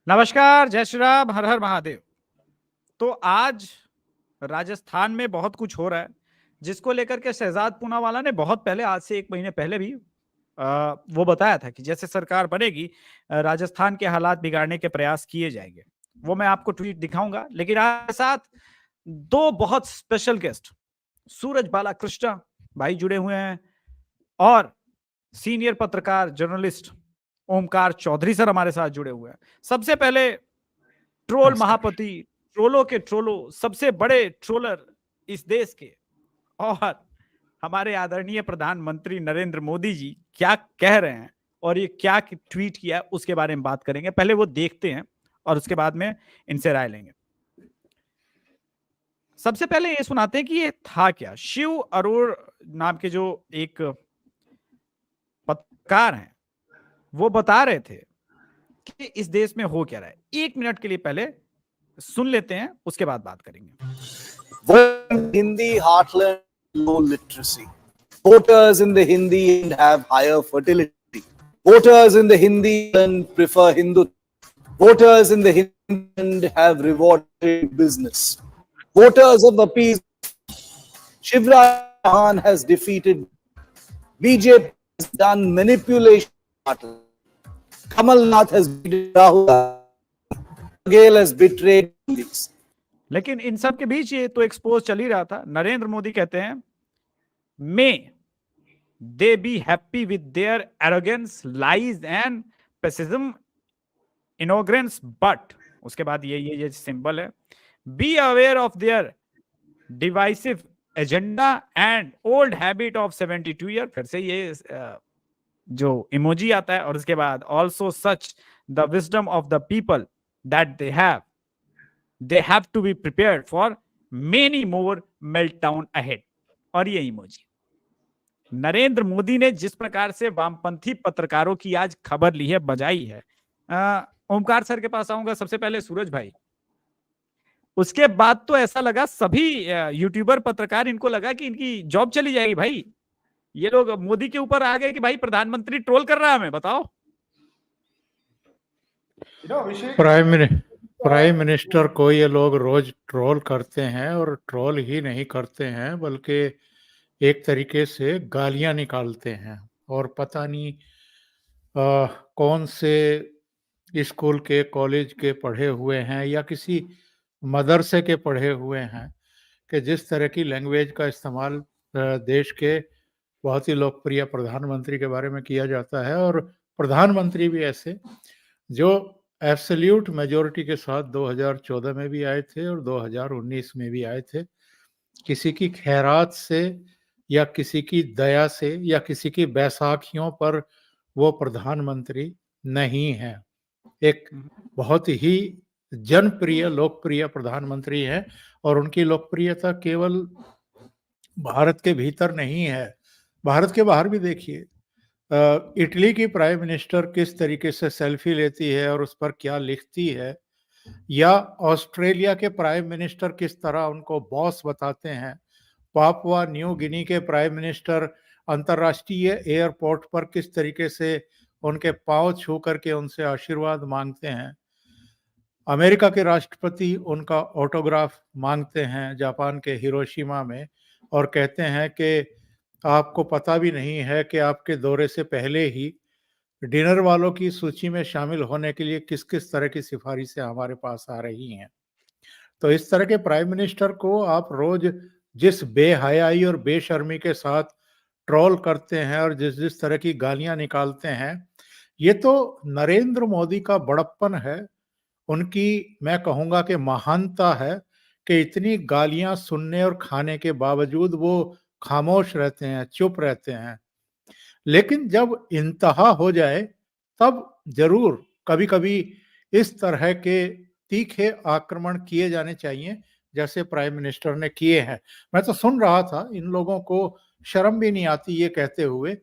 नमस्कार, जय श्री राम, हर हर महादेव। तो आज राजस्थान में बहुत कुछ हो रहा है, जिसको लेकर के शहजाद पूनावाला ने बहुत पहले, आज से 1 महीने पहले भी वो बताया था कि जैसे सरकार बनेगी राजस्थान के हालात बिगाड़ने के प्रयास किए जाएंगे। वो मैं आपको ट्वीट दिखाऊंगा, लेकिन आज साथ 2 बहुत स्पेशल गेस्ट सूरज बालाकृष्ण भाई जुड़े हुए हैं और सीनियर पत्रकार जर्नलिस्ट ओमकार चौधरी सर हमारे साथ जुड़े हुए हैं। सबसे पहले ट्रोल नमस्कार। महापति, ट्रोलों के ट्रोलो, सबसे बड़े ट्रोलर इस देश के और हमारे आदरणीय प्रधानमंत्री नरेंद्र मोदी जी क्या कह रहे हैं और ये क्या ट्वीट किया है उसके बारे में बात करेंगे। पहले वो देखते हैं और उसके बाद में इनसे राय लेंगे। सबसे पहले ये सुनाते हैं कि ये था क्या। शिव अरोड़ नाम के जो एक पत्रकार हैं वो बता रहे थे कि इस देश में हो क्या रहा है। 1 मिनट के लिए पहले सुन लेते हैं, उसके बाद बात करेंगे। Hindi heartland low literacy. Voters in the Hindi and have higher fertility. Voters in the Hindi and prefer Hindu. Voters in the Hindi and have rewarded business. Voters of the peace. Shivraj Chauhan has defeated. BJP has done manipulation. Kamal Nath has beaten Rahul. Patel has betrayed Congress. लेकिन इन सब के बीच ये तो expose चल ही रहा था। नरेंद्र मोदी कहते हैं may they be happy with their arrogance, lies and pessimism, ignorance, but उसके बाद ये सिंबल है, be aware of their divisive agenda and old habit of 72 year. फिर से ये जो इमोजी आता है और उसके बाद also such the wisdom of the people that they have to be prepared for many more meltdown ahead। और ये इमोजी नरेंद्र मोदी ने जिस प्रकार से वामपंथी पत्रकारों की आज खबर ली है, बजाई है। ओमकार सर के पास आऊंगा सबसे पहले, सूरज भाई। उसके बाद तो ऐसा लगा सभी यूट्यूबर पत्रकार, इनको लगा कि इनकी जॉब चली जाएगी भाई। ये लोग मोदी के ऊपर आ गए कि भाई प्रधानमंत्री ट्रोल कर रहा है हमें, बताओ। प्राइम मिनिस्टर को ये लोग रोज ट्रोल करते हैं, और ट्रोल ही नहीं करते हैं बल्कि एक तरीके से गालियां निकालते हैं। और पता नहीं कौन से स्कूल के, कॉलेज के पढ़े हुए हैं या किसी मदरसे के पढ़े हुए हैं कि जिस तरह की लैंग्वेज का इस्तेमाल देश के बहुत ही लोकप्रिय प्रधानमंत्री के बारे में किया जाता है। और प्रधानमंत्री भी ऐसे जो एब्सोल्यूट मेजोरिटी के साथ 2014 में भी आए थे और 2019 में भी आए थे। किसी की खैरात से या किसी की दया से या किसी की बैसाखियों पर वो प्रधानमंत्री नहीं है। एक बहुत ही जनप्रिय, लोकप्रिय प्रधानमंत्री है, और उनकी लोकप्रियता केवल भारत के भीतर नहीं है, भारत के बाहर भी देखिए। इटली की प्राइम मिनिस्टर किस तरीके से सेल्फी लेती है और उस पर क्या लिखती है, या ऑस्ट्रेलिया के प्राइम मिनिस्टर किस तरह उनको बॉस बताते हैं, पापुआ न्यू गिनी के प्राइम मिनिस्टर अंतर्राष्ट्रीय एयरपोर्ट पर किस तरीके से उनके पांव छू करके उनसे आशीर्वाद मांगते हैं, अमेरिका के राष्ट्रपति उनका ऑटोग्राफ मांगते हैं जापान के हिरोशिमा में, और कहते हैं कि आपको पता भी नहीं है कि आपके दौरे से पहले ही डिनर वालों की सूची में शामिल होने के लिए किस किस तरह की सिफारिशें हमारे पास आ रही हैं। तो इस तरह के प्राइम मिनिस्टर को आप रोज जिस बेहयाई और बेशर्मी के साथ ट्रोल करते हैं और जिस जिस तरह की गालियां निकालते हैं, ये तो नरेंद्र मोदी का बड़प्पन है, उनकी मैं कहूँगा कि महानता है कि इतनी गालियां सुनने और खाने के बावजूद वो खामोश रहते हैं, चुप रहते हैं। लेकिन जब इंतहा हो जाए तब जरूर कभी कभी इस तरह के तीखे आक्रमण किए जाने चाहिए, जैसे प्राइम मिनिस्टर ने किए हैं। मैं तो सुन रहा था, इन लोगों को शर्म भी नहीं आती ये कहते हुए।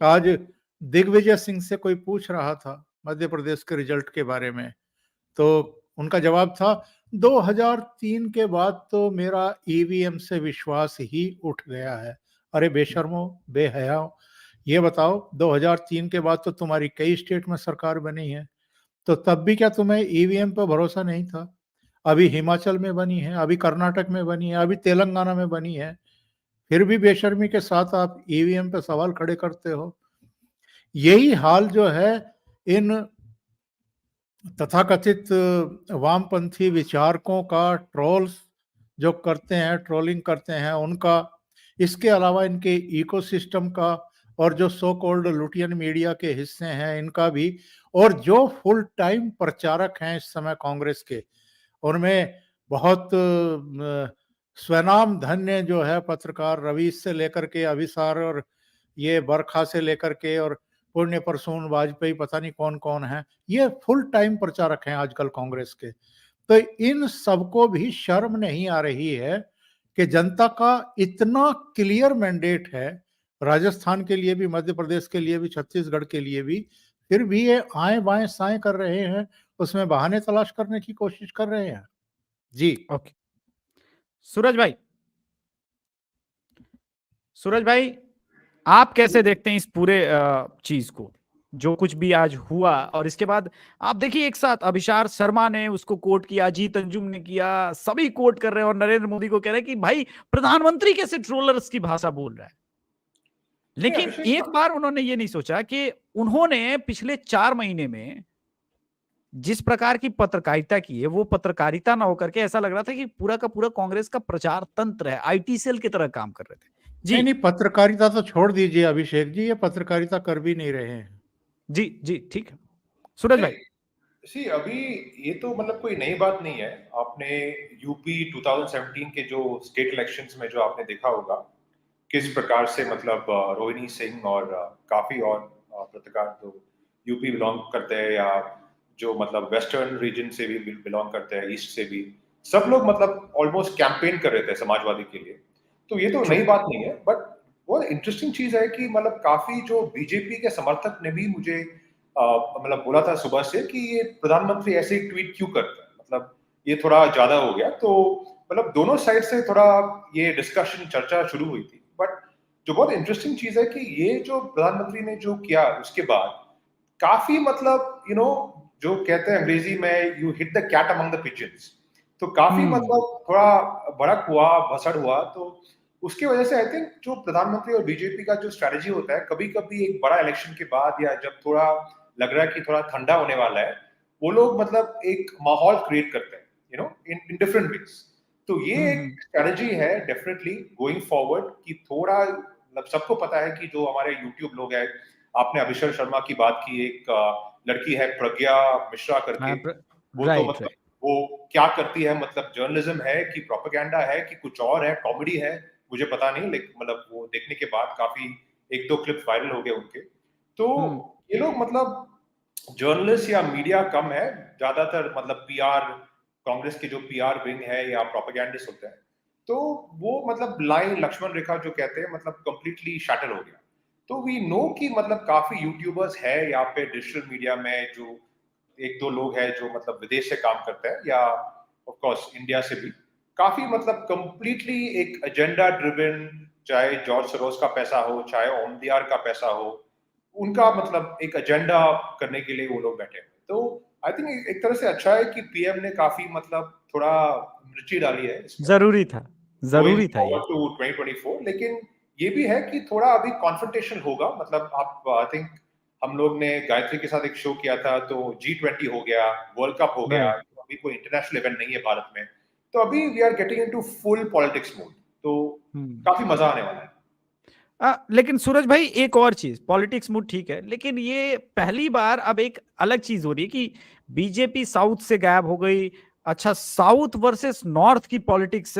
आज दिग्विजय सिंह से कोई पूछ रहा था मध्य प्रदेश के रिजल्ट के बारे में, तो उनका जवाब था 2003 के बाद तो मेरा ईवीएम से विश्वास ही उठ गया है। अरे बेशर्मो, बेहयाओ, ये बताओ 2003 के बाद तो तुम्हारी कई स्टेट में सरकार बनी है, तो तब भी क्या तुम्हें ईवीएम पे भरोसा नहीं था? अभी हिमाचल में बनी है, अभी कर्नाटक में बनी है, अभी तेलंगाना में बनी है, फिर भी बेशर्मी के साथ आप ईवीएम पे सवाल खड़े करते हो। यही हाल जो है इन तथाकथित वामपंथी विचारकों का, ट्रोल्स जो करते हैं, ट्रोलिंग करते हैं उनका, इसके अलावा इनके इकोसिस्टम का, और जो सो कॉल्ड लुटियन मीडिया के हिस्से हैं इनका भी, और जो फुल टाइम प्रचारक हैं इस समय कांग्रेस के, उनमें बहुत स्वनाम धन्य जो है पत्रकार, रवीश से लेकर के अभिसार, और ये बरखा से लेकर के, और पुण्य प्रसून वाजपेयी, पता नहीं कौन कौन है, ये फुल टाइम प्रचारक हैं आजकल कांग्रेस के। तो इन सबको भी शर्म नहीं आ रही है कि जनता का इतना क्लियर मैंडेट है, राजस्थान के लिए भी, मध्य प्रदेश के लिए भी, छत्तीसगढ़ के लिए भी, फिर भी ये आए बाएं साएं कर रहे हैं, उसमें बहाने तलाश करने की कोशिश कर रहे हैं। जी ओके सूरज भाई, सूरज भाई आप कैसे देखते हैं इस पूरे चीज को, जो कुछ भी आज हुआ? और इसके बाद आप देखिए एक साथ अभिषार शर्मा ने उसको कोट किया, अजीत अंजुम ने किया, सभी कोट कर रहे हैं और नरेंद्र मोदी को कह रहे हैं कि भाई प्रधानमंत्री कैसे ट्रोलर्स की भाषा बोल रहा है। लेकिन एक बार उन्होंने ये नहीं सोचा कि उन्होंने पिछले 4 महीने में जिस प्रकार की पत्रकारिता की है, वो पत्रकारिता ना होकर के ऐसा लग रहा था कि पूरा का पूरा कांग्रेस का प्रचार तंत्र है, आईटी सेल की तरह काम कर रहे थे। जी नहीं, पत्रकारिता तो छोड़ दीजिए अभिषेक जी, ये पत्रकारिता कर भी नहीं रहे हैं। जी जी ठीक है सूरज भाई। सी अभी ये तो मतलब कोई नई बात नहीं है। आपने यूपी 2017 के जो स्टेट इलेक्शंस में जो आपने देखा होगा किस प्रकार से मतलब रोहिणी सिंह और काफी और पत्रकार तो यूपी बिलोंग करते हैं या जो मतलब वेस्टर्न रीजन से भी बिलोंग करते हैं, ईस्ट से भी, सब लोग मतलब ऑलमोस्ट कैंपेन कर रहे थे समाजवादी के लिए। तो ये तो नई बात नहीं है, बट बहुत इंटरेस्टिंग चीज है कि मतलब काफी जो बीजेपी के समर्थक ने भी मुझे मतलब बोला था सुबह से कि ये प्रधानमंत्री ऐसे ही ट्वीट क्यों करते हैं, मतलब ये थोड़ा ज्यादा हो गया। तो मतलब दोनों साइड से थोड़ा ये डिस्कशन, चर्चा शुरू हुई थी। बट जो बहुत इंटरेस्टिंग चीज है कि ये जो प्रधानमंत्री ने जो किया उसके बाद काफी मतलब जो कहते हैं अंग्रेजी में, you hit the cat among the pigeons, तो काफी मतलब थोड़ा भड़क हुआ, भसड़ हुआ। तो उसकी वजह से आई थिंक जो प्रधानमंत्री और बीजेपी का जो स्ट्रेटेजी होता है, कभी कभी एक बड़ा इलेक्शन के बाद या जब थोड़ा लग रहा है कि थोड़ा ठंडा होने वाला है, वो लोग मतलब एक माहौल क्रिएट करते हैं इन डिफरेंट वेज। तो ये एक स्ट्रेटेजी है डेफिनेटली गोइंग फॉरवर्ड कि थोड़ा मतलब सबको पता है कि जो हमारे यूट्यूब लोग हैं, आपने अभिषेक शर्मा की बात की, एक लड़की है प्रज्ञा मिश्रा करके, वो तो मतलब वो क्या करती है, मतलब जर्नलिज्म है कि प्रोपेगेंडा है कि कुछ और है, कॉमेडी है, मुझे पता नहीं, लेकिन मतलब वो देखने के बाद काफी 1-2 क्लिप वायरल हो गए उनके। तो ये लोग मतलब जर्नलिस्ट या मीडिया कम है, ज्यादातर मतलब पीआर, कांग्रेस के जो पीआर विंग है या प्रोपेगेंडिस्ट होते हैं, तो वो मतलब लाइन लक्ष्मण रेखा जो कहते हैं मतलब कंप्लीटली शटल हो गया। तो वी नो कि मतलब काफी यूट्यूबर्स है यहाँ पे डिजिटल मीडिया में, जो 1-2 लोग हैं जो मतलब विदेश से काम करते हैं या ऑफ कोर्स इंडिया से भी, काफी मतलब कंप्लीटली एक एजेंडा ड्रिवन, चाहे जॉर्ज सोरोस का पैसा हो, चाहे ओमडीआर का पैसा हो, उनका मतलब एक एजेंडा करने के लिए वो लोग बैठे हैं। तो आई थिंक एक तरह से अच्छा है कि पीएम ने काफी मतलब थोड़ा मिर्ची डाली है इसमें, जरूरी था ये टू 2024। लेकिन ये भी है कि थोड़ा अभी कॉन्फ्रंटेशन होगा। मतलब आप आई थिंक हम लोग ने गायत्री के साथ एक शो किया था, तो G20 हो गया, वर्ल्ड कप हो गया, तो अभी कोई इंटरनेशनल इवेंट नहीं है भारत में, तो अभी we are getting into full politics mode, तो काफी मजा आने वाला है। लेकिन सूरज भाई एक और चीज, पॉलिटिक्स मूड ठीक है, लेकिन ये पहली बार अब एक अलग चीज हो रही है कि बीजेपी साउथ से गायब हो गई। अच्छा, साउथ वर्सेस नॉर्थ की पॉलिटिक्स,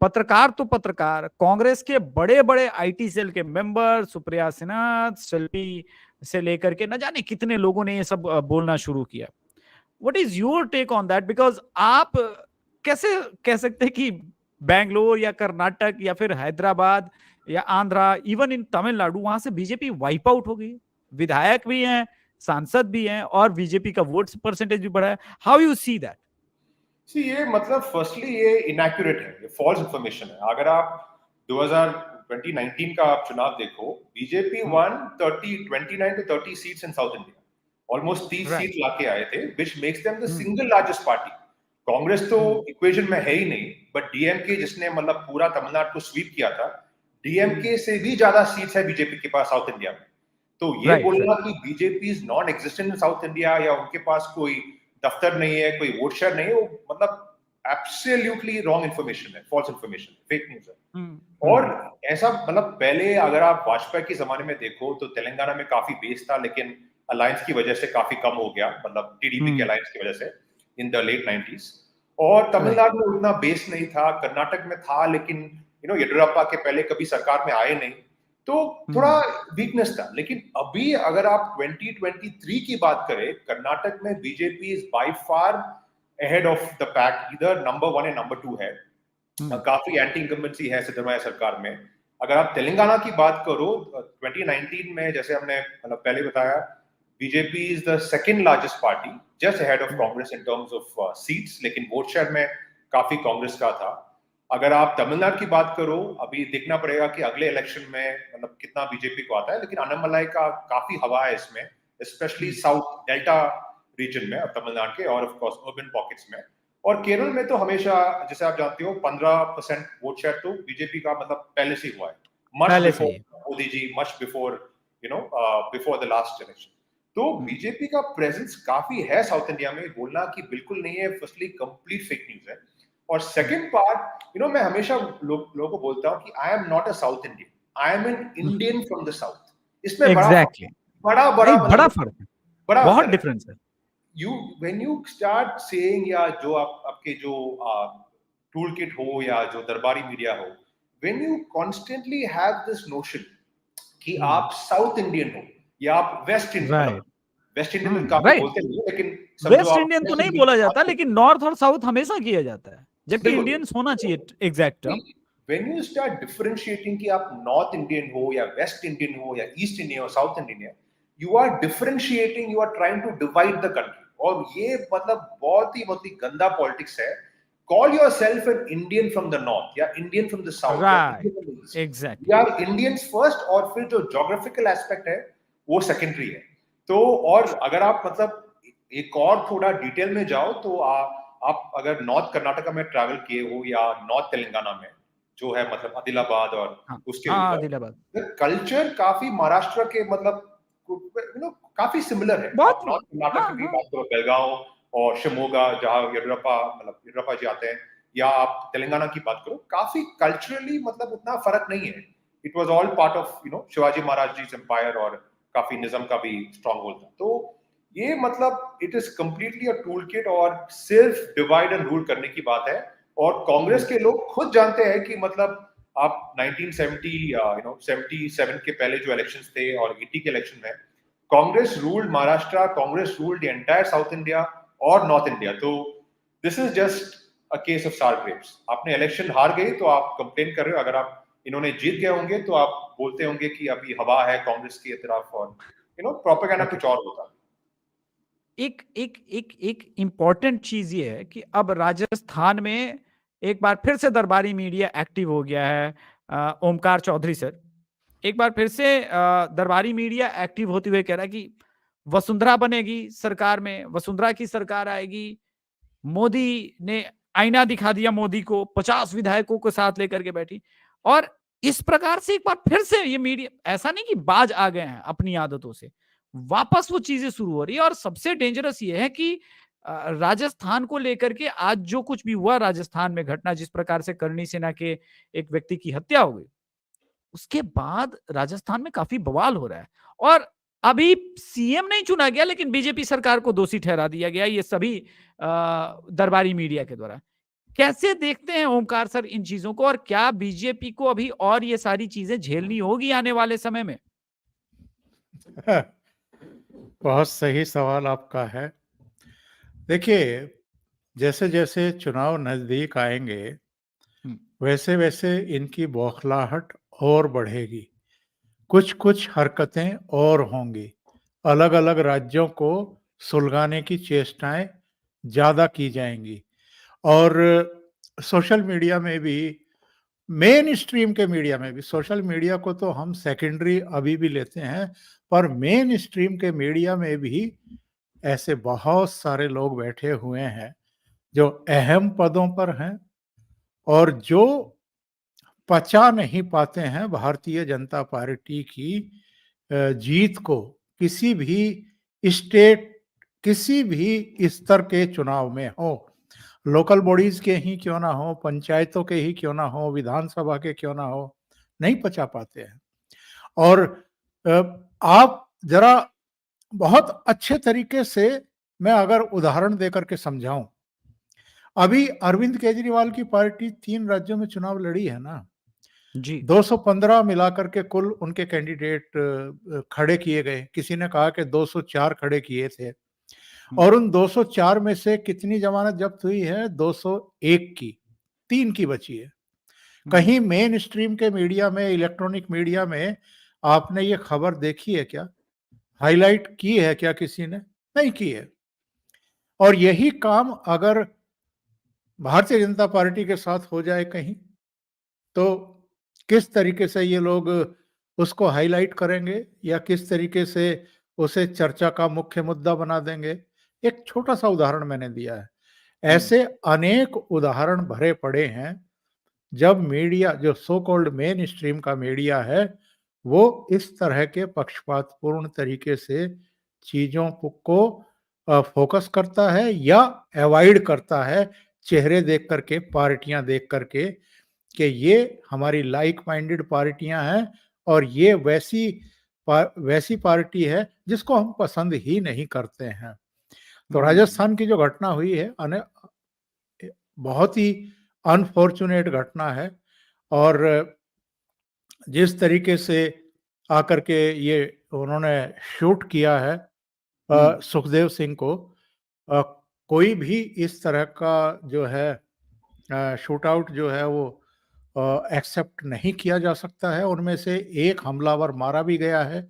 पत्रकार तो पत्रकार, कांग्रेस के बड़े बड़े आईटी सेल के मेंबर, सुप्रिया सिन्हा, शिल्पी से लेकर के न जाने कितने लोगों ने ये सब बोलना शुरू किया। What is your take on that? Because आप कैसे कह सकते हैं कि बैंगलोर या कर्नाटक या फिर हैदराबाद या आंध्रा, इवन इन तमिलनाडु, वहां से बीजेपी वाइप आउट हो गई, विधायक भी हैं, सांसद भी हैं, और बीजेपी का वोट परसेंटेज भी बढ़ा है। How you see that? ये मतलब फर्स्टली ये इनएक्यूरेट है, ये फॉल्स इंफॉर्मेशन है। अगर आप 2019 का आप चुनाव देखो, BJP one 29 to 30 seats in south India, almost 30 Right. Seat लाके आए थे, which makes them the Hmm. single largest party. Congress तो Hmm. इक्वेशन में है ही नहीं, बट डीएमके जिसने मतलब पूरा तमिलनाडु को स्वीप किया था, डीएमके से भी ज्यादा सीट्स है बीजेपी के पास साउथ इंडिया में। तो ये Right, बोलना कि BJP is non existent in south India या उनके पास कोई दफ्तर नहीं है, कोई वोट शेयर नहीं है, वो मतलब एब्सोल्युटली रॉन्ग इन्फॉर्मेशन है, फॉल्स इन्फॉर्मेशन, फेक न्यूज है। Hmm. और ऐसा मतलब पहले अगर आप वाजपेयी के जमाने में देखो तो तेलंगाना में काफी बेस था, लेकिन अलायंस की वजह से काफी कम हो गया, मतलब टीडीपी के अलायंस की वजह से इन द लेट 90s। और तमिलनाडु में उतना बेस नहीं था, कर्नाटक में था, लेकिन येडियुरप्पा के पहले कभी सरकार में आए नहीं, तो थोड़ा वीकनेस था। लेकिन अभी अगर आप 2023 की बात करें, कर्नाटक में BJP is by far ahead of the pack, इधर नंबर 1 या नंबर 2 है। काफी एंटी इनकम्बेंसी है सिद्धरामैया सरकार में। अगर आप तेलंगाना की बात करो, 2019 में जैसे हमने मतलब पहले बताया, BJP is the second largest party, just ahead of Congress in terms of seats, लेकिन वोट शेयर में काफी कांग्रेस का था। अगर आप तमिलनाडु की बात करो, अभी देखना पड़ेगा कि अगले इलेक्शन में मतलब कितना बीजेपी को आता है, लेकिन अन्नामलाई का काफी हवा है इसमें, स्पेशली साउथ डेल्टा रीजन में तमिलनाडु के, और ऑफ कोर्स अर्बन पॉकेट्स में। और केरल में तो हमेशा, जैसे आप जानते हो, 15% वोट शेयर तो बीजेपी का मतलब पहले से हुआ है, मच पहले से before Modi ji, much before before the last election. तो बीजेपी का प्रेजेंस काफी है साउथ इंडिया में, बोलना कि बिल्कुल नहीं है, फर्स्टली कंप्लीट फेक न्यूज है। और सेकंड पार्ट, मैं हमेशा लोगों को बोलता हूँ कि I am not a south Indian, I am an Indian from the south. इसमें एग्जैक्टली बड़ा बड़ा मतलब फर्क है, बड़ा बहुत अंतर है। डिफरेंस है। when you start saying, या जो आपके जो टूल किट हो या जो दरबारी मीडिया हो, when you constantly have this notion कि आप साउथ इंडियन हो या आप West Indian, right West Indian काफी राइट बोलते नहीं, लेकिन समझो वेस्ट आप इंडियन तो वेस्ट नहीं इंडियन बोला की जाता, बात लेकिन नॉर्थ और साउथ हमेशा किया जाता है, जबकि बिल्कुल। इंडियंस होना चाहिए exact term. when you start differentiating कि आप नॉर्थ इंडियन हो या वेस्ट इंडियन हो या ईस्ट इंडियन हो south Indian, you are differentiating, you are trying to divide the country, और ये मतलब बहुत ही गंदा पॉलिटिक्स है। Call yourself an Indian from the north या Indian from the south या right Indian from the east, exactly या Indians first, और फिर जो geographical aspect है वो सेकेंडरी है। तो और अगर आप मतलब एक और थोड़ा डिटेल में जाओ तो आप अगर नॉर्थ कर्नाटका में ट्रैवल किए हो या नॉर्थ तेलंगाना में जो है मतलब आदिलाबाद और हाँ उसके हाँ ऊपर, आदिलाबाद कल्चर काफी महाराष्ट्र के मतलब काफी सिमिलर है। बहुत आप नॉर्थ कर्नाटक हाँ की हाँ बात करो, बेलगांव और शिमोगा जहाँ येडियुरप्पा जी आते हैं, या आप तेलंगाना की बात करो, काफी कल्चरली मतलब उतना फर्क नहीं है। It was all part of Shivaji Maharaj ji empire, और काफी निजाम का भी स्ट्रॉन्ग होल्ड था। तो ये मतलब it is completely a tool kit, और सिर्फ डिवाइड एंड रूल करने की बात है। और कांग्रेस के लोग खुद जानते हैं कि मतलब आप 77 के पहले जो इलेक्शंस थे और 80 के इलेक्शन में, Congress ruled Maharashtra, Congress ruled the entire south India और नॉर्थ इंडिया। तो this is just a case of सार ग्रेप्स। आपने इलेक्शन हार गई तो आप कंप्लेन कर रहे हो, अगर आप इन्होंने जीत गए होंगे तो आप बोलते होंगे कि अभी हवा है कांग्रेस की तरफ, और प्रोपेगेंडा कुछ और होता। एक एक एक एक इम्पॉर्टेंट चीज ये है कि अब राजस्थान में एक बार फिर से दरबारी मीडिया एक्टिव हो गया है। ओमकार चौधरी सर एक बार फिर से दरबारी मीडिया एक्टिव होते हुए कह रहा है कि वसुंधरा बनेगी सरकार में, वसुंधरा की सरकार आएगी, मोदी ने आईना दिखा दिया, मोदी को 50 विधायकों को साथ लेकर के बैठी। और इस प्रकार से एक बार फिर से ये मीडिया, ऐसा नहीं कि बाज आ गए हैं अपनी आदतों से, वापस वो चीजें शुरू हो रही है। और सबसे डेंजरस ये है कि राजस्थान को लेकर के आज जो कुछ भी हुआ राजस्थान में घटना, जिस प्रकार से करणी सेना के एक व्यक्ति की हत्या हो गई, उसके बाद राजस्थान में काफी बवाल हो रहा है। और अभी सीएम नहीं चुना गया, लेकिन बीजेपी सरकार को दोषी ठहरा दिया गया, ये सभी दरबारी मीडिया के द्वारा। कैसे देखते हैं ओमकार सर इन चीजों को, और क्या बीजेपी को अभी और ये सारी चीजें झेलनी होगी आने वाले समय में? बहुत सही सवाल आपका है। देखिए, जैसे-जैसे चुनाव नज़दीक आएँगे, वैसे-वैसे इनकी बौखलाहट और बढ़ेगी। कुछ-कुछ हरकतें और होंगी। अलग-अलग राज्यों को सुलगाने की चेष्टाएँ ज़्यादा की जाएँगी, और सोशल मीडिया में भी मेन स्ट्रीम के मीडिया में भी, सोशल मीडिया को तो हम सेकेंडरी अभी भी लेते हैं, पर मेन स्ट्रीम के मीडिया में भी ऐसे बहुत सारे लोग बैठे हुए हैं जो अहम पदों पर हैं और जो पचा नहीं पाते हैं भारतीय जनता पार्टी की जीत को, किसी भी स्टेट, किसी भी स्तर के चुनाव में हो, लोकल बॉडीज के ही क्यों ना हो, पंचायतों के ही क्यों ना हो, विधानसभा के क्यों ना हो, नहीं पचा पाते हैं। और आप जरा बहुत अच्छे तरीके से, मैं अगर उदाहरण देकर के समझाऊं, अभी अरविंद केजरीवाल की पार्टी 3 राज्यों में चुनाव लड़ी है ना, जी 215 मिलाकर के कुल उनके कैंडिडेट खड़े किए गए। किसी ने कहा कि 204 खड़े किए थे, और उन 204 में से कितनी जमानत जब्त हुई है? 201 की, 3 की बची है। कहीं मेन स्ट्रीम के मीडिया में, इलेक्ट्रॉनिक मीडिया में आपने ये खबर देखी है क्या? हाईलाइट की है क्या किसी ने? नहीं की है। और यही काम अगर भारतीय जनता पार्टी के साथ हो जाए कहीं, तो किस तरीके से ये लोग उसको हाईलाइट करेंगे या किस तरीके से उसे चर्चा का मुख्य मुद्दा बना देंगे? एक छोटा सा उदाहरण मैंने दिया है, ऐसे अनेक उदाहरण भरे पड़े हैं जब मीडिया, जो सो कॉल्ड मेन स्ट्रीम का मीडिया है, वो इस तरह के पक्षपातपूर्ण तरीके से चीजों को फोकस करता है या अवॉइड करता है, चेहरे देख करके, पार्टियां देख करके, कि ये हमारी लाइक माइंडेड पार्टियां हैं और ये वैसी पार्टी है जिसको हम पसंद ही नहीं करते हैं। तो राजस्थान की जो घटना हुई है, बहुत ही अनफॉर्चुनेट घटना है, और जिस तरीके से आकर के ये उन्होंने शूट किया है सुखदेव सिंह को, कोई भी इस तरह का जो है शूट आउट जो है वो एक्सेप्ट नहीं किया जा सकता है। उनमें से एक हमलावर मारा भी गया है,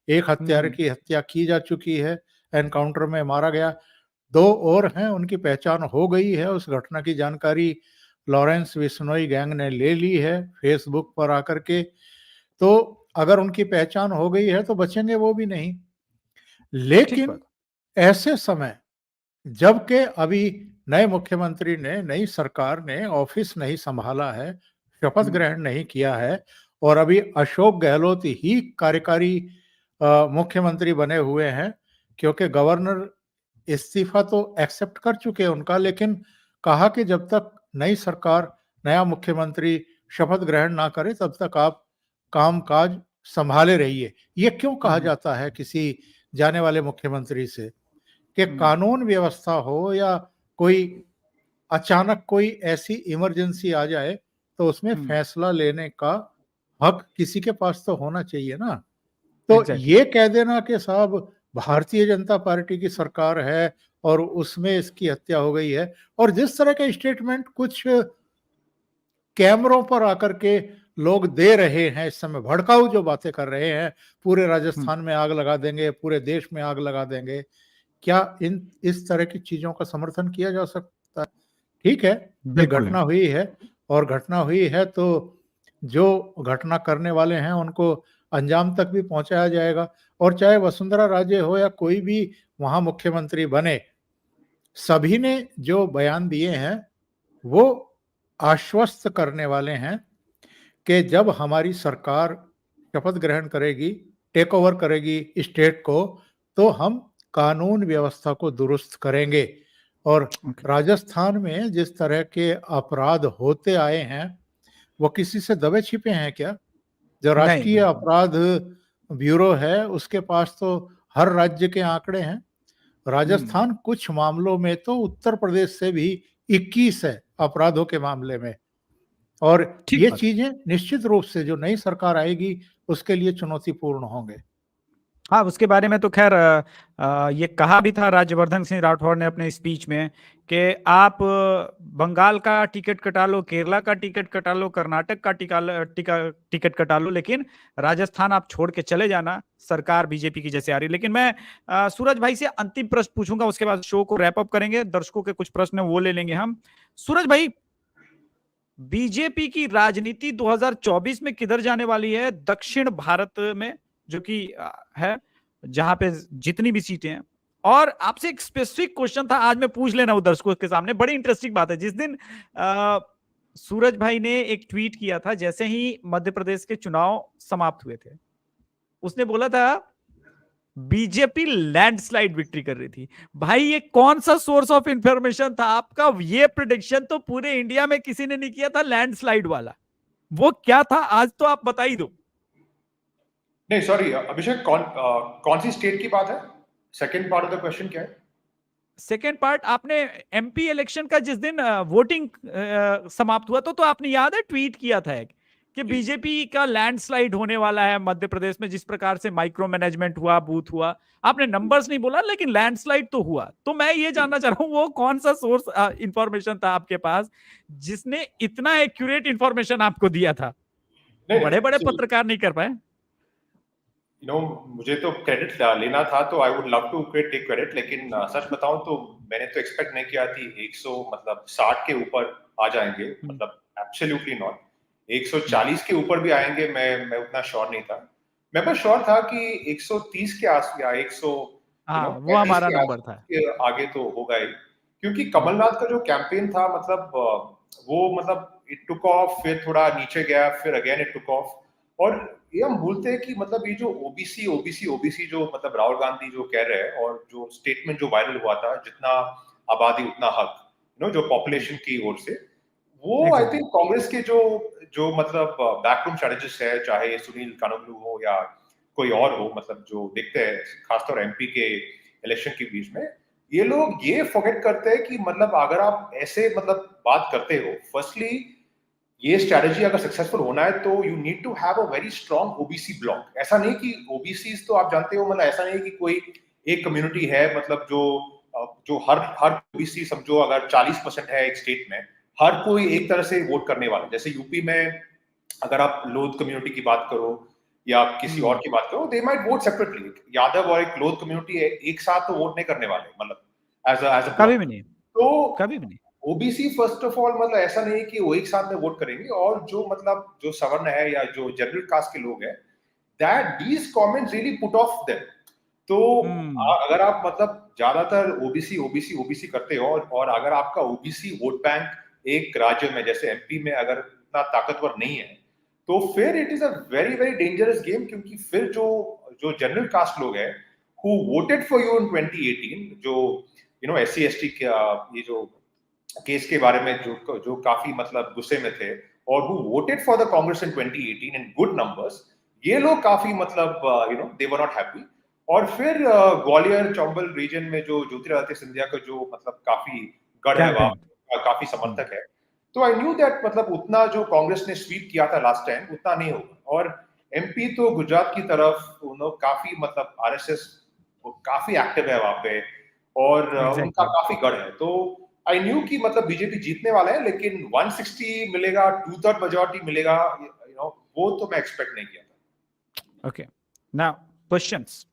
एक हत्यारे की हत्या की जा चुकी है, एनकाउंटर में मारा गया। 2 और हैं, उनकी पहचान हो गई है। उस घटना की जानकारी लॉरेंस बिश्नोई गैंग ने ले ली है फेसबुक पर आकर के। तो अगर उनकी पहचान हो गई है तो बचेंगे वो भी नहीं। लेकिन ऐसे समय, जबकि अभी नए मुख्यमंत्री ने, नई सरकार ने ऑफिस नहीं संभाला है, शपथ ग्रहण नहीं किया है, और अभी अशोक गहलोत ही कार्यकारी मुख्यमंत्री बने हुए हैं, क्योंकि गवर्नर इस्तीफा तो एक्सेप्ट कर चुके हैं उनका, लेकिन कहा कि जब तक नई सरकार, नया मुख्यमंत्री शपथ ग्रहण ना करे तब तक आप कामकाज संभाले रहिए। ये क्यों कहा जाता है किसी जाने वाले मुख्यमंत्री से कि कानून व्यवस्था हो या कोई अचानक कोई ऐसी इमरजेंसी आ जाए तो उसमें फैसला लेने का हक किसी के पास तो होना चाहिए ना। तो ये कह देना कि साहब भारतीय जनता पार्टी की सरकार है और उसमें इसकी हत्या हो गई है, और जिस तरह के स्टेटमेंट कुछ कैमरों पर आकर के लोग दे रहे हैं इस समय, भड़काऊ जो बातें कर रहे हैं, पूरे राजस्थान में आग लगा देंगे, पूरे देश में आग लगा देंगे, क्या इस तरह की चीजों का समर्थन किया जा सकता है? ठीक है, ये घटना हुई है, और घटना हुई है तो जो घटना करने वाले हैं उनको अंजाम तक भी पहुंचाया जाएगा। और चाहे वसुंधरा राजे हो या कोई भी वहां मुख्यमंत्री बने, सभी ने जो बयान दिए हैं वो आश्वस्त करने वाले हैं कि जब हमारी सरकार शपथ ग्रहण करेगी, टेक ओवर करेगी स्टेट को, तो हम कानून व्यवस्था को दुरुस्त करेंगे। और राजस्थान में जिस तरह के अपराध होते आए हैं वो किसी से दबे छिपे हैं क्या? जो राष्ट्रीय अपराध ब्यूरो है उसके पास तो हर राज्य के आंकड़े हैं। राजस्थान कुछ मामलों में तो उत्तर प्रदेश से भी 21 है अपराधों के मामले में। और ये चीजें निश्चित रूप से जो नई सरकार आएगी उसके लिए चुनौतीपूर्ण होंगे। हाँ, उसके बारे में तो खैर ये कहा भी था राज्यवर्धन सिंह राठौर ने अपने स्पीच में कि आप बंगाल का टिकट कटा लो, केरला का टिकट कटा लो, कर्नाटक का टिकट कटा लो, लेकिन राजस्थान आप छोड़ के चले जाना, सरकार बीजेपी की जैसे आ रही। लेकिन मैं सूरज भाई से अंतिम प्रश्न पूछूंगा, उसके बाद शो को रैप अप करेंगे, दर्शकों के कुछ प्रश्न वो ले लेंगे हम। सूरज भाई, बीजेपी की राजनीति 2024 में किधर जाने वाली है? दक्षिण भारत में, जो कि है जहां पे जितनी भी सीटें हैं। और आपसे एक स्पेसिफिक क्वेश्चन था, आज मैं पूछ लेना हूं दर्शकों के सामने, बड़ी इंटरेस्टिंग बात है। जिस दिन सूरज भाई ने एक ट्वीट किया था जैसे ही मध्य प्रदेश के चुनाव समाप्त हुए थे, उसने बोला था बीजेपी लैंडस्लाइड विक्ट्री कर रही थी। भाई ये कौन सा सोर्स ऑफ इंफॉर्मेशन था आपका? ये प्रेडिक्शन तो पूरे इंडिया में किसी ने नहीं किया था, लैंडस्लाइड वाला। वो क्या था आज तो आप बता ही दो। नहीं सॉरी अभिषेक, कौन सी स्टेट की बात है? Second part of the question क्या है? सेकेंड पार्ट, आपने एमपी इलेक्शन का जिस दिन वोटिंग समाप्त हुआ तो आपने याद है ट्वीट किया था एक कि बीजेपी का लैंडस्लाइड होने वाला है मध्य प्रदेश में, जिस प्रकार से माइक्रो मैनेजमेंट हुआ, बूथ हुआ। आपने नंबर्स नहीं बोला लेकिन लैंडस्लाइड तो हुआ। तो मैं ये जानना चाह रहा हूं वो कौन सा सोर्स इंफॉर्मेशन था आपके पास जिसने इतना एक्यूरेट इंफॉर्मेशन आपको दिया था? बड़े बड़े पत्रकार नहीं कर पाए। मुझे तो क्रेडिट लेना था तो I would love to take credit, लेकिन सच बताऊं तो मैंने तो एक्सपेक्ट नहीं किया थी 100 मतलब 60 के ऊपर आ जाएंगे, मतलब एब्सोल्युटली नॉट। 140 के ऊपर भी आएंगे मैं उतना श्योर नहीं था। मैं बस श्योर था कि 130 के आस या 100 वो हमारा नंबर था। आगे तो होगा ही, क्योंकि कमलनाथ का जो कैंपेन था मतलब वो मतलब इट टुक ऑफ, फिर थोड़ा नीचे गया, फिर अगेन इट टुक ऑफ। और ये हम भूलते हैं कि मतलब ये जो ओबीसी ओबीसी ओबीसी जो मतलब राहुल गांधी जो कह रहे हैं, और जो स्टेटमेंट जो वायरल हुआ था, जितना आबादी उतना हक, जो पॉपुलेशन की ओर से, वो आई थिंक कांग्रेस के जो मतलब बैकरूम स्ट्रेटेजिस्ट है, चाहे सुनील कानूनगो हो या कोई और हो, मतलब जो देखते हैं खासतौर एमपी के इलेक्शन के बीच में, ये लोग ये फॉरगेट करते हैं कि मतलब अगर आप ऐसे मतलब बात करते हो, फर्स्टली ये स्ट्रैटेजी अगर सक्सेसफुल होना है तो you need to have a very strong OBC block. ऐसा नहीं कि ओबीसीज तो आप जानते हो, मतलब ऐसा नहीं कि कोई एक कम्युनिटी है मतलब जो हर ओबीसी समझो अगर 40% है एक स्टेट में, हर कोई एक तरह से वोट करने वाला। जैसे यूपी में अगर आप लोध कम्युनिटी की बात करो या किसी और की बात करो, they might vote separately. Yadav और एक लोध कम्युनिटी एक साथ तो वोट नहीं करने वाले, मतलब एज अ कभी भी नहीं, तो कभी भी नहीं। ओबीसी फर्स्ट ऑफ ऑल मतलब ऐसा नहीं कि वो एक साथ में वोट करेंगे, और जो मतलब जो सवर्ण है या जो जनरल कास्ट के लोग हैं, that these comments really put off them. तो अगर आप मतलब ज्यादातर ओबीसी ओबीसी ओबीसी करते हो, और अगर आपका ओबीसी वोट बैंक एक राज्य में जैसे एमपी में अगर इतना ताकतवर नहीं है, तो फिर it is a very very dangerous game. क्योंकि फिर जो जनरल कास्ट लोग हैं who voted for you in 2018, जो एससी एसटी ये जो केस के बारे में जो काफी मतलब गुस्से में थे, और who voted for the Congress in 2018 in good numbers, ये लोग काफी मतलब दे वर नॉट हैप्पी। और फिर ग्वालियर चंबल रीजन में जो ज्योतिरादित्य सिंधिया का जो मतलब काफी गढ़ है वहां, काफी समर्थक है, तो आई न्यू दैट मतलब उतना जो कांग्रेस ने स्वीप किया था लास्ट टाइम उतना नहीं होगा। और एमपी तो गुजरात की तरफ काफी मतलब आरएसएस काफी एक्टिव है वहां पे, और उनका काफी गढ़ है। तो आई न्यू कि मतलब बीजेपी जीतने वाला है, लेकिन 160 मिलेगा, 2/3 मेजॉरिटी मिलेगा, वो तो मैं एक्सपेक्ट नहीं किया था। Okay, now questions.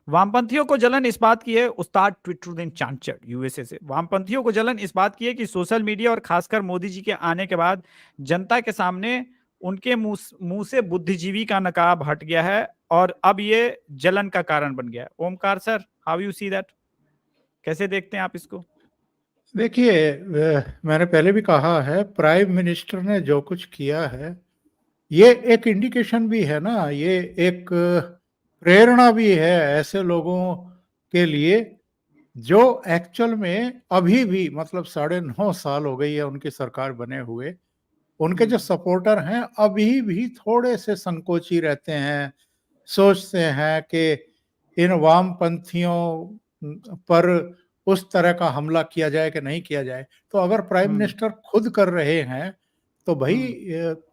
वामपंथियों को जलन इस बात की है, उस्ताद ट्विटरुद्दीन चांचड़ यूएसए से, वामपंथियों को जलन इस बात की है कि सोशल मीडिया और खासकर मोदी जी के आने के बाद जनता के सामने उनके मुंह से बुद्धिजीवी का नकाब हट गया है और अब ये जलन का कारण बन गया है। Omkar sir, how you see that? कैसे देखते हैं आप इसको? देखिए, मैंने पहले भी कहा है, प्राइम मिनिस्टर ने जो कुछ किया है ये एक इंडिकेशन भी है ना, ये एक प्रेरणा भी है ऐसे लोगों के लिए जो एक्चुअल में अभी भी मतलब 9.5 साल हो गई है उनकी सरकार बने हुए, उनके जो सपोर्टर हैं अभी भी थोड़े से संकोची रहते हैं, सोचते हैं कि इन वामपंथियों पर उस तरह का हमला किया जाए कि नहीं किया जाए। तो अगर प्राइम मिनिस्टर खुद कर रहे हैं तो भाई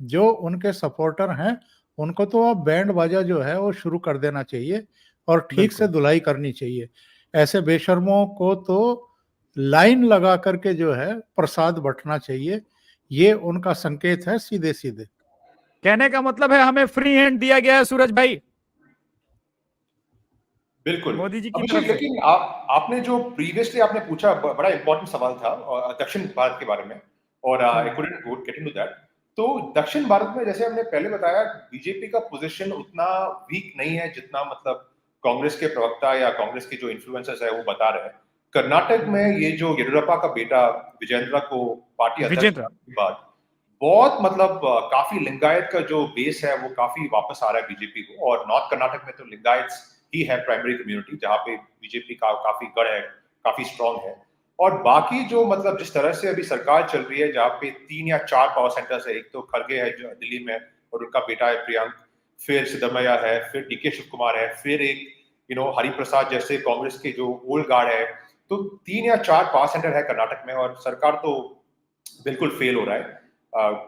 जो उनके सपोर्टर हैं उनको तो अब बैंड बाजा जो है वो शुरू कर देना चाहिए और ठीक से धुलाई करनी चाहिए। ऐसे बेशर्मों को तो लाइन लगा करके जो है प्रसाद बंटना चाहिए। ये उनका संकेत है सीधे सीधे। कहने का मतलब है हमें फ्री हैंड दिया गया है सूरज भाई, बिल्कुल मोदी जी की अभिषेक। तरफ से। लेकिन आपने जो प्रीवियसली आपने पूछा बड़ा इंपॉर्टेंट सवाल था दक्षिण भारत के बारे में। और I couldn't get into that. तो दक्षिण भारत में जैसे हमने पहले बताया, बीजेपी का पोजीशन उतना वीक नहीं है जितना मतलब कांग्रेस के प्रवक्ता या कांग्रेस के जो इन्फ्लुएंसर्स है वो बता रहे हैं। कर्नाटक में ये जो येडियुरप्पा का बेटा विजेंद्र को पार्टी अध्यक्ष विजेंद्र। बनाने के बाद बहुत मतलब काफी लिंगायत का जो बेस है वो काफी वापस आ रहा है बीजेपी को। और नॉर्थ कर्नाटक में तो लिंगायत ही है प्राइमरी कम्युनिटी, जहाँ पे बीजेपी का काफी गढ़ है, काफी स्ट्रांग है। और बाकी जो मतलब जिस तरह से अभी सरकार चल रही है, जहाँ पे 3 या 4 पावर सेंटर्स है, एक तो खड़गे है जो दिल्ली में और उनका बेटा है प्रियंक, फिर सिद्धरमैया है, फिर डीके शिव कुमार है, फिर एक हरिप्रसाद जैसे कांग्रेस के जो ओल्ड गार्ड है। तो 3 या 4 पावर सेंटर है कर्नाटक में और सरकार तो बिल्कुल फेल हो रहा है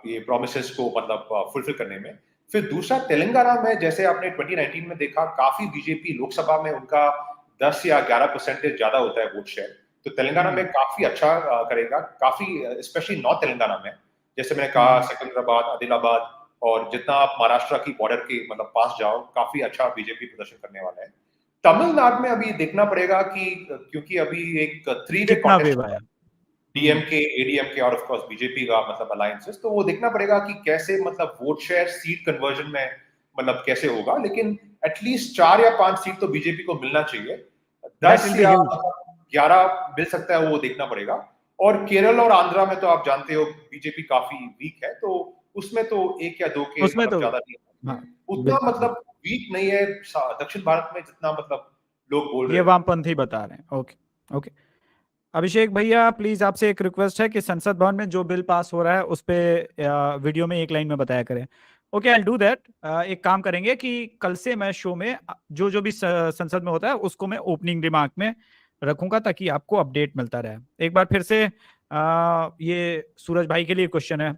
ये प्रोमिसेस को मतलब फुलफिल करने में। फिर दूसरा तेलंगाना में जैसे आपने 2019 में देखा, काफी बीजेपी लोकसभा में उनका 10 या 11% ज्यादा होता है वोट शेयर। तो तेलंगाना में काफी अच्छा करेगा, काफी स्पेशली नॉर्थ तेलंगाना में, जैसे मैंने कहा सिकंदराबाद, आदिलाबाद और जितना आप महाराष्ट्र की बॉर्डर के मतलब पास जाओ, काफी अच्छा बीजेपी प्रदर्शन करने वाला है। तमिलनाडु में अभी देखना पड़ेगा कि क्योंकि अभी एक 3-वे कॉन्टेस्ट डीएमके, एडीएमके और ऑफ कोर्स बीजेपी का मतलब अलायंसेस, तो वो देखना पड़ेगा कि कैसे मतलब वोट शेयर सीट कन्वर्जन में मतलब कैसे होगा। लेकिन एटलीस्ट 4 या 5 सीट तो बीजेपी को मिलना चाहिए। 10 या 11 मिल सकता है, वो देखना पड़ेगा। और केरल और आंध्रा में तो आप जानते हो बीजेपी काफी वीक है, तो उसमें तो 1 या 2 के मतलब ज्यादा नहीं है, उतना मतलब वीक नहीं है दक्षिण भारत में जितना मतलब लोग बोल रहे हैं। ये वामपंथी बता रहे हैं। Okay okay. अभिषेक भैया प्लीज आपसे एक रिक्वेस्ट है कि संसद भवन में जो बिल पास हो रहा है उस पे वीडियो में 1 लाइन में बताया करें। Okay, I will do that. एक काम करेंगे कि कल से मैं शो में जो जो भी संसद में होता है उसको मैं ओपनिंग रिमार्क में रखूंगा ताकि आपको अपडेट मिलता रहे। एक बार फिर से ये सूरज भाई के लिए क्वेश्चन है।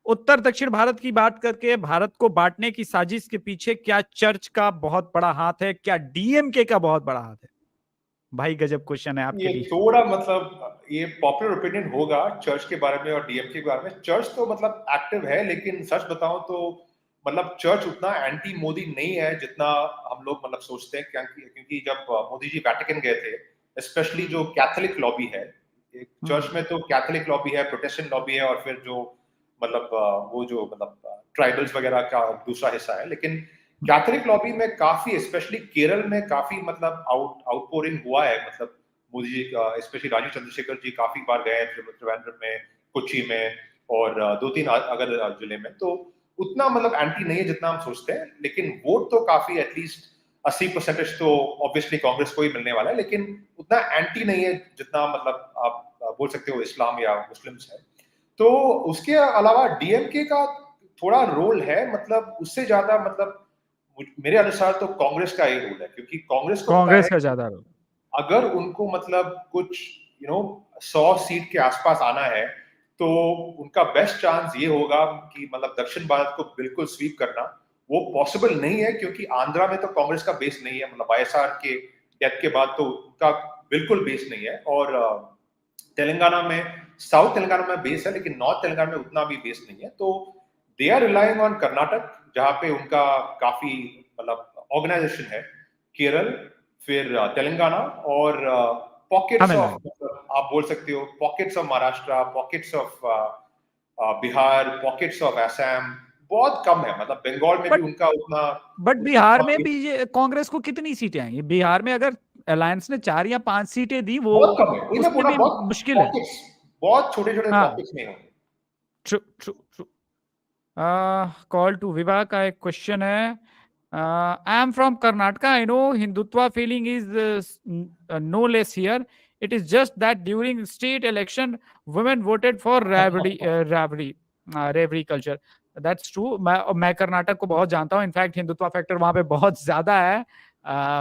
उत्तर दक्षिण भारत की बात करके भारत को बांटने की साजिश के पीछे क्या चर्च का बहुत बड़ा हाथ है, क्या डीएमके का बहुत बड़ा हाथ है? भाई गजब क्वेश्चन है आपके ये लिए। थोड़ा मतलब ये पॉपुलर ओपिनियन होगा चर्च के बारे में और डीएमके के बारे में। चर्च तो मतलब एक्टिव है, लेकिन सच बताऊं तो मतलब चर्च उतना एंटी मोदी नहीं है जितना हम लोग मतलब सोचते हैं। क्योंकि जब मोदी जी वेटिकन गए थे, स्पेशली जो कैथोलिक लॉबी है, चर्च में तो कैथोलिक लॉबी है, प्रोटेस्टेंट लॉबी है और फिर जो मतलब वो जो मतलब ट्राइबल्स वगैरह का दूसरा हिस्सा है। लेकिन कैथोलिक लॉबी में काफी, स्पेशली केरल में काफी मतलब आउटपोरिंग हुआ है। मतलब मोदी जी स्पेशली राजीव चंद्रशेखर जी काफी बार गए त्रिवेंद्रम में, कोच्चि में और 2-3 अगर जिले में। तो उतना मतलब एंटी नहीं है जितना हम सोचते हैं, लेकिन वोट तो काफी एटलीस्ट 80% तो ऑब्वियसली कांग्रेस को ही मिलने वाला है, लेकिन उतना एंटी नहीं है जितना मतलब आप बोल सकते हो इस्लाम या मुस्लिम्स है। तो उसके अलावा डीएमके का थोड़ा रोल है, मतलब उससे ज्यादा मतलब मेरे अनुसार तो कांग्रेस का ही रोल है, क्योंकि कांग्रेस को कांग्रेस का ज्यादा रोल। अगर उनको मतलब कुछ 100 सीट के आसपास आना है तो उनका बेस्ट चांस ये होगा कि मतलब दक्षिण भारत को बिल्कुल स्वीप करना। वो पॉसिबल नहीं है क्योंकि आंध्रा में तो कांग्रेस का बेस नहीं है, मतलब वाईएसआर के डेथ के बाद तो उनका बिल्कुल बेस नहीं है। और तेलंगाना में, साउथ तेलंगाना में बेस है, लेकिन नॉर्थ तेलंगाना में उतना भी बेस नहीं है। तो they are relying on Karnataka, जहां पे उनका काफी मतलब ऑर्गेनाइजेशन है, केरल, फिर तेलंगाना और पॉकेट्स ऑफ, आप बोल सकते हो pockets of Maharashtra, pockets of Bihar, pockets of Assam, बहुत कम है। मतलब बंगाल में भी उनका उतना। बट बिहार में भी ये कांग्रेस को कितनी सीटें आएंगी? बिहार में अगर अलायंस ने 4 या 5 सीटें दी, वो बहुत कम है, उसमें भी बहुत मुश्किल है। बहुत छोटे-छोटे पॉकेट्स में होंगे। True true true. Call to विवाह का एक क्वेश्चन है। I am from Karnataka, I know Hindutva feeling is no less here. It is just that during state election, women voted for reverie culture. That's true. मैं कर्नाटक को बहुत जानता हूँ। इनफैक्ट हिंदुत्व फैक्टर वहाँ पे बहुत ज्यादा है।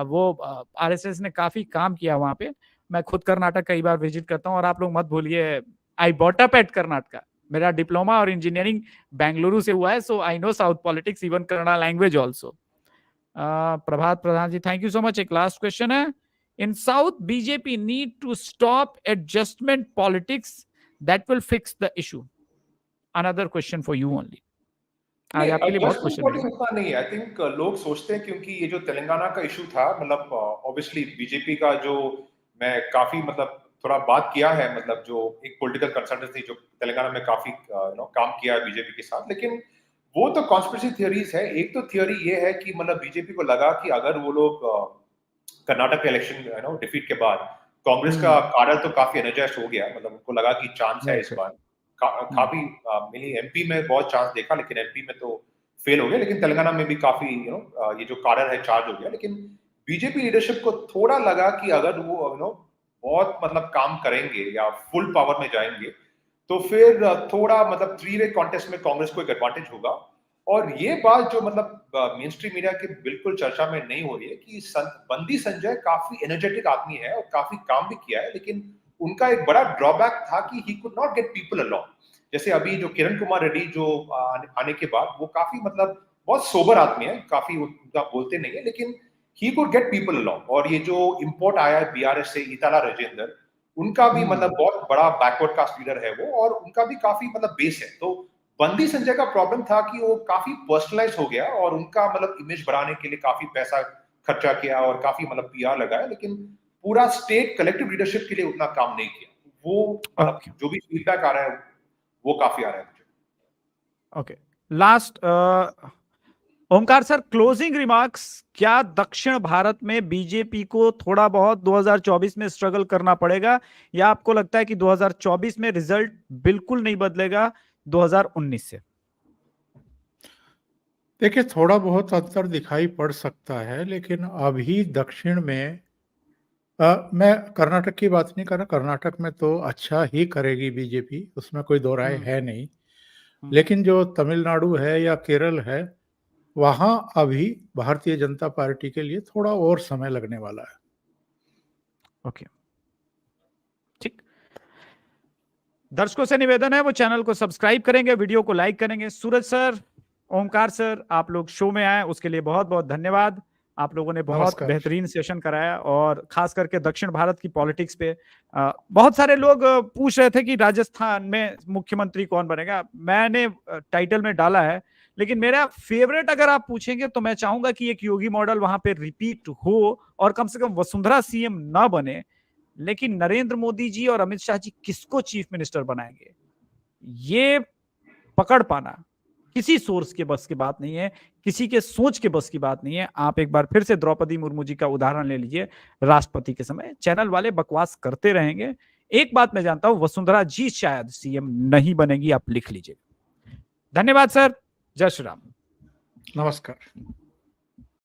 वो आरएसएस ने काफी काम किया वहाँ पे। मैं खुद कर्नाटक कई बार विजिट करता हूँ और आप लोग मत भूलिए, I bought up at Karnataka. मेरा डिप्लोमा और इंजीनियरिंग बेंगलुरु से हुआ है, so I know south politics, even Kannada language also. Prabhat Pradhan ji, thank you so much. एक लास्ट क्वेश्चन है। In South, BJP need to stop adjustment politics that will fix the issue. Another question for you only. आज आपके लिए बहुत question है। नहीं, I think लोग सोचते हैं क्योंकि ये जो तेलंगाना का इशू था, मतलब ऑब्वियसली बीजेपी का जो मैं काफी मतलब थोड़ा बात किया है, मतलब जो एक पॉलिटिकल कंसल्टेंट थी जो तेलंगाना में काफी काम किया है बीजेपी के साथ, लेकिन वो तो कॉन्स्पिरेसी थियरीज है। एक तो थियरी ये है कि मतलब बीजेपी को लगा कि अगर वो लोग कर्नाटक के इलेक्शन डिफीट के बाद कांग्रेस का कार्डर तो काफी एनर्जाइज हो गया, मतलब उनको लगा कि चांस है इस बार काफी मिली। एमपी में बहुत चांस देखा, लेकिन एमपी में तो फेल हो गया, लेकिन तेलंगाना में भी काफी ये जो कार्डर है चार्ज हो गया। लेकिन बीजेपी लीडरशिप को थोड़ा लगा कि अगर वो बहुत मतलब काम करेंगे या फुल पावर में जाएंगे तो फिर थोड़ा मतलब 3-वे कॉन्टेस्ट में कांग्रेस को एक एडवांटेज होगा। और ये बात जो मतलब मेन स्ट्रीम मीडिया के बिल्कुल चर्चा में नहीं हो रही है कि बंदी संजय काफी एनर्जेटिक आदमी है और काफी काम भी किया है, लेकिन उनका एक बड़ा ड्रॉबैक था कि he could not get people along. जैसे अभी जो किरण कुमार रेड्डी जो आने के बाद वो काफी मतलब बहुत सोबर आदमी है, काफी उनका बोलते नहीं है, लेकिन he could get people along. और ये जो इंपोर्ट आया है बीआरएस से ईताला राजेंद्र, उनका भी मतलब बहुत बड़ा बैकवर्ड कास्ट लीडर है वो, और उनका भी काफी मतलब बेस है। तो बंदी संजय का प्रॉब्लम था कि वो काफी पर्सनलाइज हो गया और उनका मतलब इमेज बढ़ाने के लिए काफी पैसा खर्चा किया और काफी मतलब पीआर लगाया, लेकिन पूरा स्टेट कलेक्टिव लीडरशिप के लिए उतना काम नहीं किया। वो मतलब जो भी फीडबैक आ रहा है वो काफी आ रहा है मुझे। Okay, last Omkar sir, closing remarks. क्या दक्षिण भारत में बीजेपी को थोड़ा बहुत 2024 में स्ट्रगल करना पड़ेगा, या आपको लगता है कि 2024 में रिजल्ट बिल्कुल नहीं बदलेगा 2019 से? देखिए, थोड़ा बहुत अंतर दिखाई पड़ सकता है, लेकिन अभी दक्षिण में मैं कर्नाटक की बात नहीं कर रहा। कर्नाटक में तो अच्छा ही करेगी बीजेपी, उसमें कोई दो राय है नहीं। लेकिन जो तमिलनाडु है या केरल है, वहां अभी भारतीय जनता पार्टी के लिए थोड़ा और समय लगने वाला है। ओके, ठीक। दर्शकों से निवेदन है वो चैनल को सब्सक्राइब करेंगे, वीडियो को लाइक करेंगे। सूरज सर, ओमकार सर, आप लोग शो में आए उसके लिए बहुत बहुत धन्यवाद। आप लोगों ने बहुत नमस्कार। बेहतरीन सेशन कराया, और खास करके दक्षिण भारत की पॉलिटिक्स पे बहुत सारे लोग पूछ रहे थे कि राजस्थान में मुख्यमंत्री कौन बनेगा। मैंने टाइटल में डाला है, लेकिन मेरा फेवरेट अगर आप पूछेंगे तो मैं चाहूंगा कि एक योगी मॉडल वहां पे रिपीट हो, और कम से कम वसुंधरा सीएम ना बने, लेकिन नरेंद्र मोदी जी और अमित शाह जी किसको चीफ मिनिस्टर बनाएंगे, ये पकड़ पाना किसी सोर्स के बस की बात नहीं है, किसी के सोच के बस की बात नहीं है। आप एक बार फिर से द्रौपदी मुर्मू जी का उदाहरण ले लीजिए। राष्ट्रपति के समय चैनल वाले बकवास करते रहेंगे। एक बात मैं जानता हूं, वसुंधरा जी शायद सीएम नहीं बनेगी, आप लिख लीजिए। धन्यवाद सर, जय श्री राम। नमस्कार।